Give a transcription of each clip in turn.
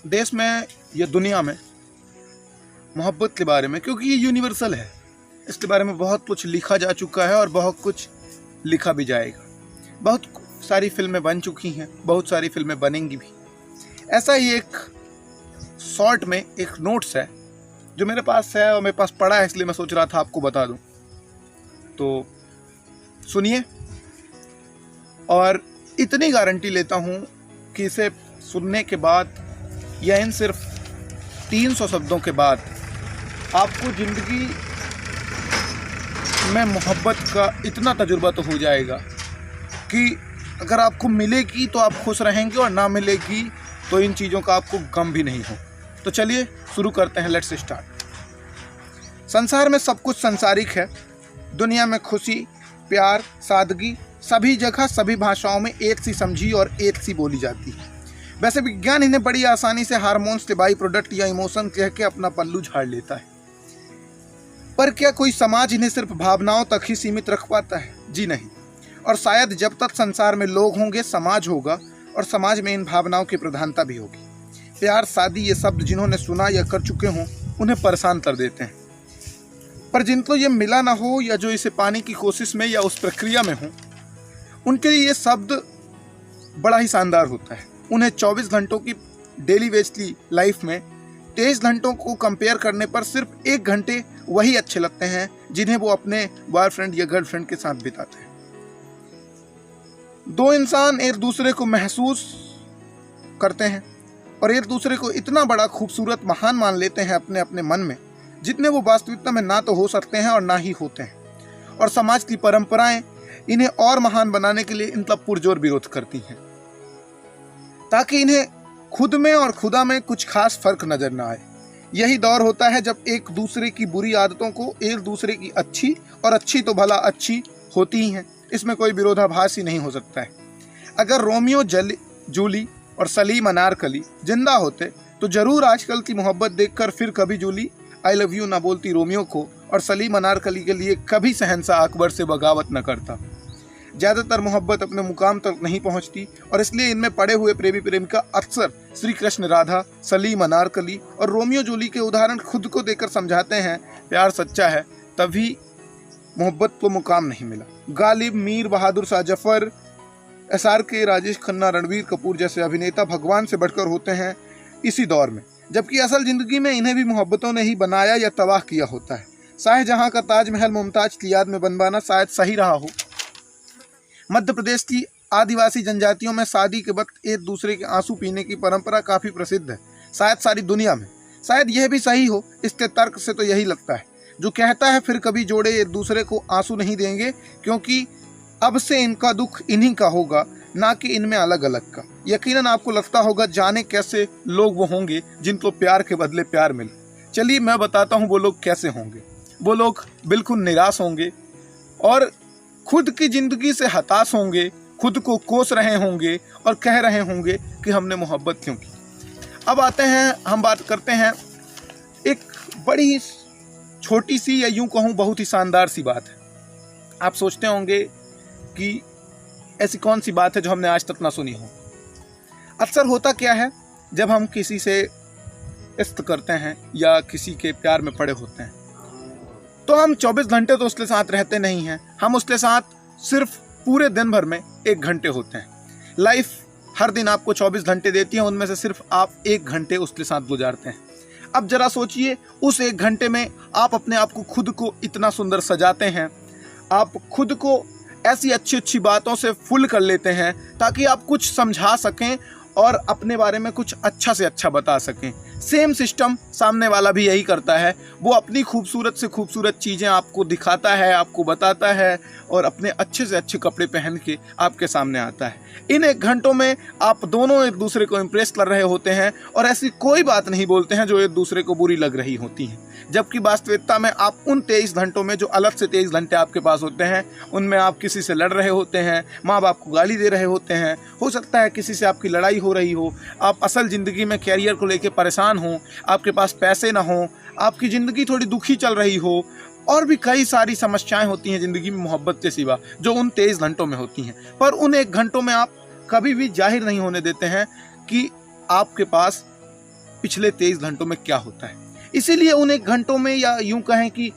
देश में या दुनिया में मोहब्बत के बारे में, क्योंकि ये यूनिवर्सल है, इसके बारे में बहुत कुछ लिखा जा चुका है और बहुत कुछ लिखा भी जाएगा। बहुत सारी फिल्में बन चुकी हैं, बहुत सारी फिल्में बनेंगी भी। ऐसा ही एक शॉर्ट में एक नोट्स है जो मेरे पास है और मेरे पास पड़ा है, इसलिए मैं सोच रहा था आपको बता दूं। तो सुनिए, और इतनी गारंटी लेता हूं कि इसे सुनने के बाद या इन सिर्फ 300 शब्दों के बाद आपको ज़िंदगी में मोहब्बत का इतना तजुर्बा तो हो जाएगा कि अगर आपको मिलेगी तो आप खुश रहेंगे और ना मिलेगी तो इन चीज़ों का आपको गम भी नहीं हो। तो चलिए शुरू करते हैं, लेट्स स्टार्ट। संसार में सब कुछ सांसारिक है। दुनिया में खुशी, प्यार, सादगी सभी जगह सभी भाषाओं में एक सी समझी और एक सी बोली जाती है। वैसे विज्ञान इन्हें बड़ी आसानी से हार्मोन्स के बाई प्रोडक्ट या इमोशन कह के अपना पल्लू झाड़ लेता है। पर क्या कोई समाज इन्हें सिर्फ भावनाओं तक ही सीमित रख पाता है? जी नहीं। और शायद जब तक संसार में लोग होंगे समाज होगा, और समाज में इन भावनाओं की प्रधानता भी होगी। प्यार, शादी ये शब्द जिन्होंने सुना या कर चुके हों उन्हें परेशान कर देते हैं, पर जिनको ये मिला ना हो या जो इसे पाने की कोशिश में या उस प्रक्रिया में हो, उनके लिए ये शब्द बड़ा ही शानदार होता है। उन्हें 24 घंटों की डेली वेज की लाइफ में 23 घंटों को कंपेयर करने पर सिर्फ 1 घंटे वही अच्छे लगते हैं जिन्हें वो अपने बॉयफ्रेंड या गर्लफ्रेंड के साथ बिताते हैं। दो इंसान एक दूसरे को महसूस करते हैं और एक दूसरे को इतना बड़ा, खूबसूरत, महान मान लेते हैं अपने अपने मन में, जितने वो वास्तविकता में ना तो हो सकते हैं और ना ही होते हैं। और समाज की परंपराएं इन्हें और महान बनाने के लिए इनका पुरजोर विरोध करती हैं, ताकि इन्हें खुद में और खुदा में कुछ खास फर्क नजर ना आए। यही दौर होता है जब एक दूसरे की बुरी आदतों को एक दूसरे की अच्छी, और अच्छी तो भला अच्छी होती ही हैं, इसमें कोई विरोधाभास ही नहीं हो सकता है। अगर रोमियो जूली और सलीम अनारकली जिंदा होते तो जरूर आजकल की मोहब्बत देखकर फिर कभी जूली आई लव यू ना बोलती रोमियो को, और सलीम अनारकली के लिए कभी शहंशाह अकबर से बगावत न करता। ज़्यादातर मोहब्बत अपने मुकाम तक नहीं पहुंचती, और इसलिए इनमें पड़े हुए प्रेमी प्रेमिका अक्सर श्री कृष्ण राधा, सलीम अनारकली और रोमियो जूली के उदाहरण खुद को देकर समझाते हैं प्यार सच्चा है, तभी मोहब्बत को मुकाम नहीं मिला। गालिब, मीर बहादुर शाह जफर, SRK, राजेश खन्ना, रणवीर कपूर जैसे अभिनेता भगवान से बढ़कर होते हैं इसी दौर में, जबकि असल जिंदगी में इन्हें भी मोहब्बतों ने ही बनाया या तबाह किया होता है। शाहजहां का ताजमहल मुमताज की याद में बनवाना शायद सही रहा हो। मध्य प्रदेश की आदिवासी जनजातियों में शादी के वक्त एक दूसरे के आंसू पीने की परंपरा काफी प्रसिद्ध है, शायद सारी दुनिया में। शायद यह भी सही हो, इसके तर्क से तो यही लगता है, जो कहता है फिर कभी जोड़े एक दूसरे को आंसू नहीं देंगे, क्योंकि अब से इनका दुख इन्हीं का होगा, ना कि इनमें अलग अलग का। यकीनन आपको लगता होगा जाने कैसे लोग वो होंगे जिनको प्यार के बदले प्यार मिले। चलिए मैं बताता हूँ वो लोग कैसे होंगे। वो लोग बिल्कुल निराश होंगे और खुद की जिंदगी से हताश होंगे, खुद को कोस रहे होंगे और कह रहे होंगे कि हमने मोहब्बत क्यों की। अब आते हैं, हम बात करते हैं एक बड़ी छोटी सी, या यूं कहूँ बहुत ही शानदार सी बात है। आप सोचते होंगे कि ऐसी कौन सी बात है जो हमने आज तक ना सुनी हो। अक्सर होता क्या है, जब हम किसी से इश्क करते हैं या किसी के प्यार में पड़े होते हैं, तो हम 24 घंटे तो उसके साथ रहते नहीं हैं, हम उसके साथ सिर्फ पूरे दिन भर में 1 घंटे होते हैं। लाइफ हर दिन आपको 24 घंटे देती है, उनमें से सिर्फ आप 1 घंटे उसके साथ गुजारते हैं। अब जरा सोचिए, उस 1 घंटे में आप अपने आप को, खुद को इतना सुंदर सजाते हैं, आप खुद को ऐसी अच्छी अच्छी बातों से फुल कर लेते हैं ताकि आप कुछ समझा सकें और अपने बारे में कुछ अच्छा से अच्छा बता सकें। सेम सिस्टम सामने वाला भी यही करता है, वो अपनी खूबसूरत से खूबसूरत चीज़ें आपको दिखाता है, आपको बताता है और अपने अच्छे से अच्छे कपड़े पहन के आपके सामने आता है। इन 1 घंटों में आप दोनों एक दूसरे को इम्प्रेस कर रहे होते हैं और ऐसी कोई बात नहीं बोलते हैं जो एक दूसरे को बुरी लग रही होती है, जबकि वास्तविकता में आप उन 23 घंटों में, जो अलग से 23 घंटे आपके पास होते हैं, उनमें आप किसी से लड़ रहे होते हैं, माँ बाप को गाली दे रहे होते हैं, हो सकता है किसी से आपकी लड़ाई हो रही हो, आप असल ज़िंदगी में कैरियर को लेकर परेशान हो, आपके पास पैसे ना हो, आपकी ज़िंदगी थोड़ी दुखी चल रही हो, और भी कई सारी समस्याएं होती हैं ज़िंदगी में मोहब्बत के सिवा, जो उन 23 घंटों में होती हैं। पर उन 1 घंटों में आप कभी भी जाहिर नहीं होने देते हैं कि आपके पास पिछले 23 घंटों में क्या होता है। इसीलिए उन 1 घंटों में, या यूं कहें कि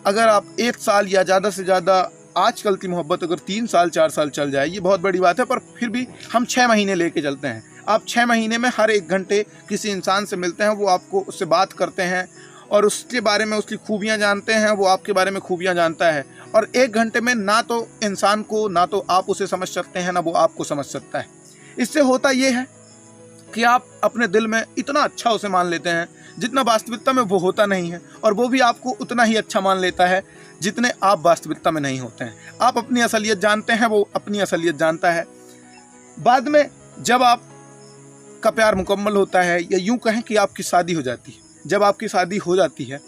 अगर आप 1 साल या ज़्यादा से ज़्यादा, आजकल की मोहब्बत अगर 3 साल 4 साल चल जाए ये बहुत बड़ी बात है, पर फिर भी हम 6 महीने लेके चलते हैं। आप 6 महीने में हर 1 घंटे किसी इंसान से मिलते हैं, वो आपको उससे बात करते हैं और उसके बारे में उसकी खूबियां जानते हैं, वो आपके बारे में खूबियां जानता है। और 1 घंटे में ना तो इंसान को, ना तो आप उसे समझ सकते हैं, ना वो आपको समझ सकता है। इससे होता ये है कि आप अपने दिल में इतना अच्छा उसे मान लेते हैं जितना वास्तविकता में वो होता नहीं है, और वो भी आपको उतना ही अच्छा मान लेता है जितने आप वास्तविकता में नहीं होते हैं। आप अपनी असलियत जानते हैं, वो अपनी असलियत जानता है। बाद में जब आप का प्यार मुकम्मल होता है, या यूं कहें कि आपकी शादी हो जाती है, जब आपकी शादी हो जाती है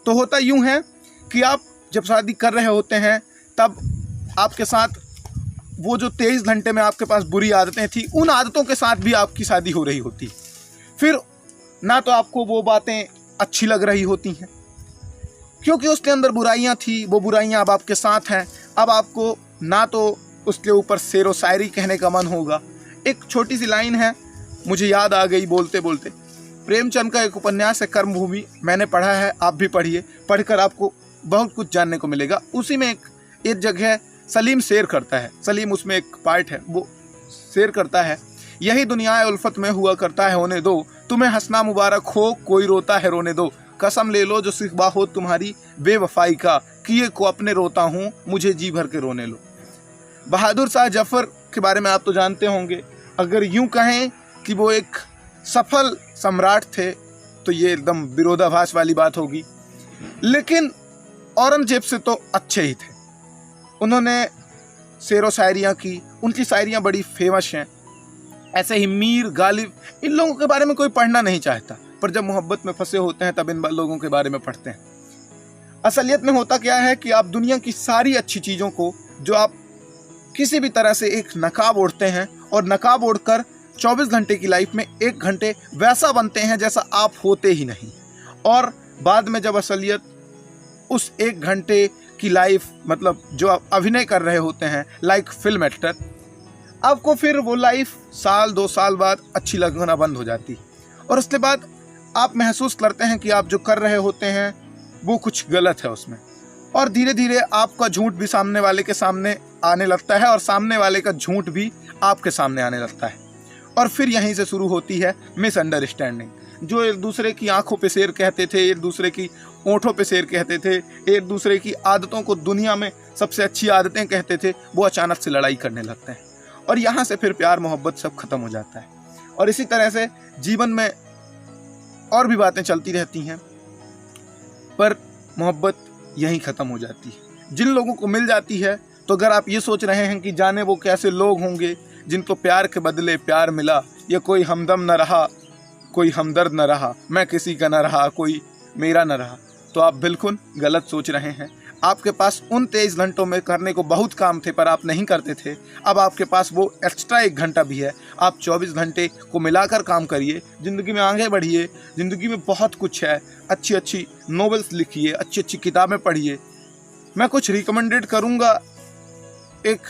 तो होता यूं है कि आप जब शादी कर रहे होते हैं तब आपके साथ वो जो 23 घंटे में आपके पास बुरी आदतें थी, उन आदतों के साथ भी आपकी शादी हो रही होती। फिर ना तो आपको वो बातें अच्छी लग रही होती हैं क्योंकि उसके अंदर बुराइयां थी, वो बुराइयां अब आपके साथ हैं। अब आपको ना तो उसके ऊपर शेर व शायरी कहने का मन होगा। एक छोटी सी लाइन है, मुझे याद आ गई बोलते बोलते। प्रेमचंद का एक उपन्यास है कर्मभूमि, मैंने पढ़ा है, आप भी पढ़िए, पढ़कर आपको बहुत कुछ जानने को मिलेगा। उसी में एक जगह सलीम शेर करता है, सलीम उसमें एक पार्ट है, वो शेर करता है, यही दुनिया उल्फत में हुआ करता है होने दो, तुम्हें हंसना मुबारक हो, कोई रोता है रोने दो, कसम ले लो जो सिखबा हो तुम्हारी बेवफाई का, किए को अपने रोता हूँ, मुझे जी भर के रोने लो। बहादुर शाह जफर के बारे में आप तो जानते होंगे। अगर यूं कहें कि वो एक सफल सम्राट थे तो ये एकदम विरोधाभास वाली बात होगी, लेकिन औरंगजेब से तो अच्छे ही थे। उन्होंने शेर व शायरियाँ की, उनकी शायरियाँ बड़ी फेमस हैं। ऐसे ही मीर, गालिब, इन लोगों के बारे में कोई पढ़ना नहीं चाहता, पर जब मोहब्बत में फंसे होते हैं तब इन लोगों के बारे में पढ़ते हैं। असलियत में होता क्या है कि आप दुनिया की सारी अच्छी चीज़ों को, जो आप किसी भी तरह से एक नकाब ओढ़ते हैं, और नकाब ओढ़कर 24 घंटे की लाइफ में 1 घंटे वैसा बनते हैं जैसा आप होते ही नहीं। और बाद में जब असलियत उस 1 घंटे की लाइफ, मतलब जो आप अभिनय कर रहे होते हैं लाइक फिल्म एक्टर, आपको फिर वो लाइफ साल 2 साल बाद अच्छी लगना बंद हो जाती, और उसके बाद आप महसूस करते हैं कि आप जो कर रहे होते हैं वो कुछ गलत है उसमें, और धीरे धीरे आपका झूठ भी सामने वाले के सामने आने लगता है, और सामने वाले का झूठ भी आपके सामने आने लगता है। और फिर यहीं से शुरू होती है मिसअंडरस्टैंडिंग। जो एक दूसरे की आंखों पे शेर कहते थे, एक दूसरे की ओंठों पे शेर कहते थे, एक दूसरे की आदतों को दुनिया में सबसे अच्छी आदतें कहते थे, वो अचानक से लड़ाई करने लगते हैं, और यहाँ से फिर प्यार मोहब्बत सब खत्म हो जाता है। और इसी तरह से जीवन में और भी बातें चलती रहती हैं, पर मोहब्बत यहीं ख़त्म हो जाती है। जिन लोगों को मिल जाती है, तो अगर आप ये सोच रहे हैं कि जाने वो कैसे लोग होंगे जिनको प्यार के बदले प्यार मिला, या कोई हमदम न रहा, कोई हमदर्द न रहा, मैं किसी का न रहा, कोई मेरा न रहा, तो आप बिल्कुल गलत सोच रहे हैं। आपके पास उन 23 घंटों में करने को बहुत काम थे, पर आप नहीं करते थे। अब आपके पास वो एक्स्ट्रा 1 घंटा भी है। आप 24 घंटे को मिलाकर काम करिए, ज़िंदगी में आगे बढ़िए। ज़िंदगी में बहुत कुछ है, अच्छी अच्छी नॉवेल्स लिखिए, अच्छी अच्छी किताबें पढ़िए। मैं कुछ रिकमेंडेड करूँगा, एक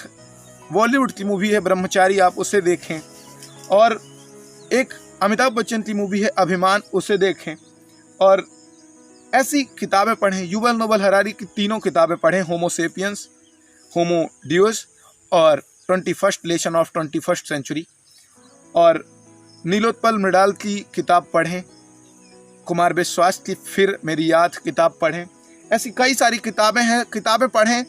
बॉलीवुड की मूवी है ब्रह्मचारी, आप उसे देखें, और एक अमिताभ बच्चन की मूवी है अभिमान, उसे देखें, और ऐसी किताबें पढ़ें। युवल नोबल हरारी की 3 किताबें पढ़ें, होमो सेपियंस, होमो डियोस और 21st lesson of 21st century, और नीलोत्पल मृणाल की किताब पढ़ें, कुमार विश्वास की फिर मेरी याद किताब पढ़ें। ऐसी कई सारी किताबें हैं, किताबें पढ़ें।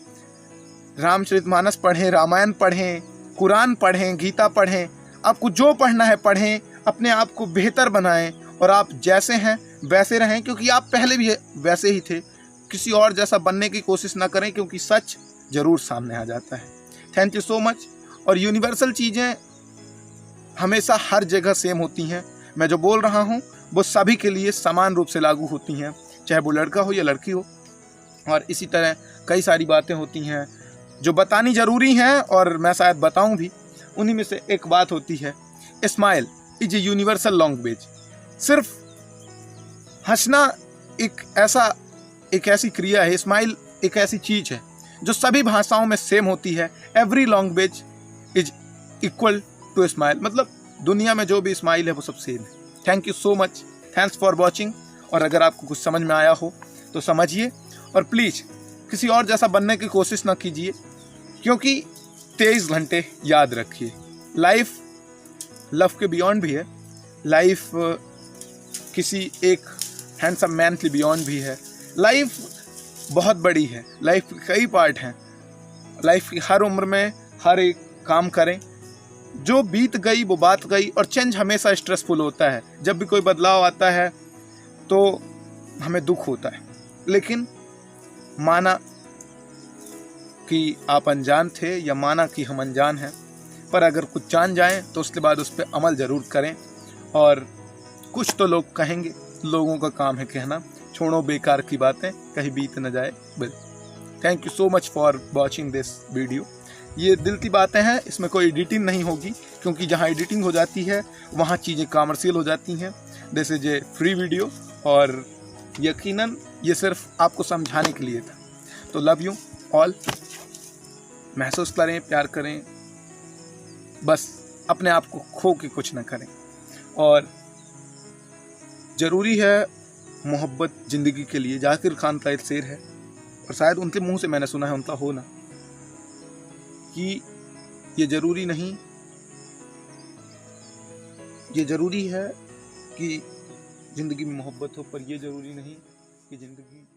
रामचरितमानस पढ़ें, रामायण पढ़ें, कुरान पढ़ें, गीता पढ़ें। आपको जो पढ़ना है पढ़ें, अपने आप को बेहतर बनाएं, और आप जैसे हैं वैसे रहें, क्योंकि आप पहले भी वैसे ही थे। किसी और जैसा बनने की कोशिश ना करें, क्योंकि सच ज़रूर सामने आ जाता है। Thank you so much. और यूनिवर्सल चीज़ें हमेशा हर जगह सेम होती हैं। मैं जो बोल रहा हूँ वो सभी के लिए समान रूप से लागू होती हैं, चाहे वो लड़का हो या लड़की हो। और इसी तरह कई सारी बातें होती हैं जो बतानी ज़रूरी हैं, और मैं शायद बताऊँ भी। उन्हीं में से एक बात होती है, smile is a universal language. सिर्फ हंसना एक ऐसी क्रिया है, स्माइल एक ऐसी चीज़ है जो सभी भाषाओं में सेम होती है। Every language is equal to smile, मतलब दुनिया में जो भी स्माइल है वो सब सेम है। Thank you so much. Thanks for watching. और अगर आपको कुछ समझ में आया हो तो समझिए, और प्लीज़ किसी और जैसा बनने की कोशिश ना कीजिए, क्योंकि 23 घंटे याद रखिए, लाइफ लव के बियॉन्ड भी है, लाइफ किसी एक हैंडसम मैन के बियॉन्ड भी है, लाइफ बहुत बड़ी है, लाइफ के कई पार्ट हैं। लाइफ की हर उम्र में हर एक काम करें, जो बीत गई वो बात गई। और चेंज हमेशा स्ट्रेसफुल होता है, जब भी कोई बदलाव आता है तो हमें दुख होता है, लेकिन माना कि आप अनजान थे या माना कि हम अनजान हैं, पर अगर कुछ जान जाएं तो उसके बाद उस पर अमल ज़रूर करें। और कुछ तो लोग कहेंगे, लोगों का काम है कहना, छोड़ो बेकार की बातें, कहीं बीत न जाए बस। Thank you so much for watching this video. ये दिल की बातें हैं, इसमें कोई एडिटिंग नहीं होगी, क्योंकि जहाँ एडिटिंग हो जाती है वहाँ चीज़ें कॉमर्शियल हो जाती हैं। This is a free video, और यकीनन ये सिर्फ आपको समझाने के लिए था। तो लव यू ऑल, महसूस करें, प्यार करें, बस अपने आप को खो के कुछ ना करें। और ज़रूरी है मोहब्बत ज़िंदगी के लिए, जाकिर खान का एक शेर है, और शायद उनके मुंह से मैंने सुना है, उनका हो ना, कि ये ज़रूरी नहीं, ये ज़रूरी है कि ज़िंदगी में मोहब्बत हो, पर ये ज़रूरी नहीं कि ज़िंदगी